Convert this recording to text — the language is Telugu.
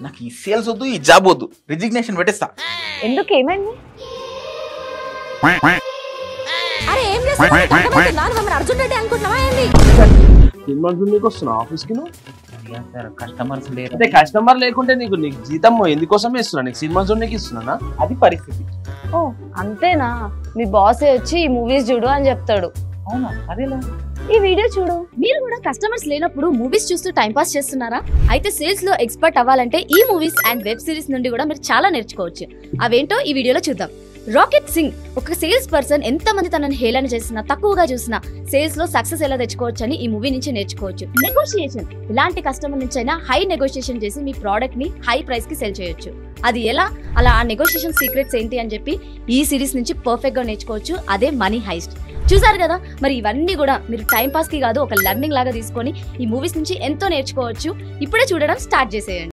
నాకు ఈ సేల్స్ వద్దు, ఈ జాబ్ వద్దు, రిజిగ్నేషన్ పెట్టేస్తా. ఎందుకు, ఏమైంది? అరే ఏం చేస్తున్నావు? అర్జున్ రెడ్డి అనుకుంటున్నావా ఏంది? ఆఫీస్ కి కస్టమర్స్ లేరు. అంటే కస్టమర్ లేకుంటే నీకు జీతం ఎందుకోసమే ఇస్తున్నా? నీకు సినిమా చూడడానికి ఇస్తున్నానా? అది పరిస్థితి. ఓ అంతేనా? మీ బాస్ వచ్చి ఈ మూవీస్ చూడు అని చెప్తాడు. అవునా? అదేలా? ఈ వీడియో చూడు. మీరు కూడా కస్టమర్స్ లేనప్పుడు మూవీస్ చూస్తూ టైం పాస్ చేస్తున్నారా? అయితే సేల్స్ లో ఎక్స్పర్ట్ అవ్వాలంటే ఈ మూవీస్ అండ్ వెబ్ సిరీస్ నుండి కూడా మీరు చాలా నేర్చుకోవచ్చు. అవేంటో ఈ వీడియోలో చూద్దాం. రాకెట్ సింగ్ ఒక సేల్స్ పర్సన్ ఎంత మంది తనని హేళన చేసినా, తక్కువగా చూసినా సేల్స్ లో సక్సెస్ ఎలా తెచ్చుకోవచ్చు అని ఈ మూవీ నుంచి నేర్చుకోవచ్చు. నెగోషియేషన్, ఇలాంటి కస్టమర్ నుంచి అయినా హై నెగోషియేషన్ చేసి మీ ప్రోడక్ట్ ని హై ప్రైస్ కి సెల్ చేయొచ్చు. అది ఎలా, అలా ఆ నెగోషియేషన్ సీక్రెట్స్ ఏంటి అని చెప్పి ఈ సిరీస్ నుంచి పర్ఫెక్ట్ గా నేర్చుకోవచ్చు. అదే మనీ హైస్ట్. చూసారు కదా, మరి ఇవన్నీ కూడా మీరు టైం పాస్ కి కాదు, ఒక లెర్నింగ్ లాగా తీసుకొని ఈ మూవీస్ నుంచి ఎంతో నేర్చుకోవచ్చు. ఇప్పుడే చూడడం స్టార్ట్ చేసేయండి.